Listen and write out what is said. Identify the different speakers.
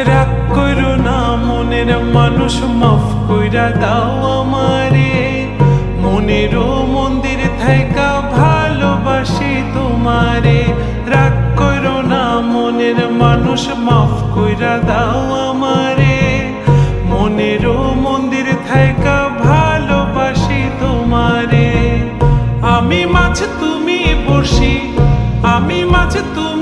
Speaker 1: রাগ করো না মনের মানুষ, মাফ কইরা দাও আমারে। মনেরও মন্দির থাইকা ভালোবাসি তোমারে। রাগ করো না মনের মানুষ, মাফ কইরা দাও আমারে। মনেরও মন্দির থাইকা ভালোবাসি তোমারে। আমি মাছ তুমি বড়শি, আমি মাছ তুমি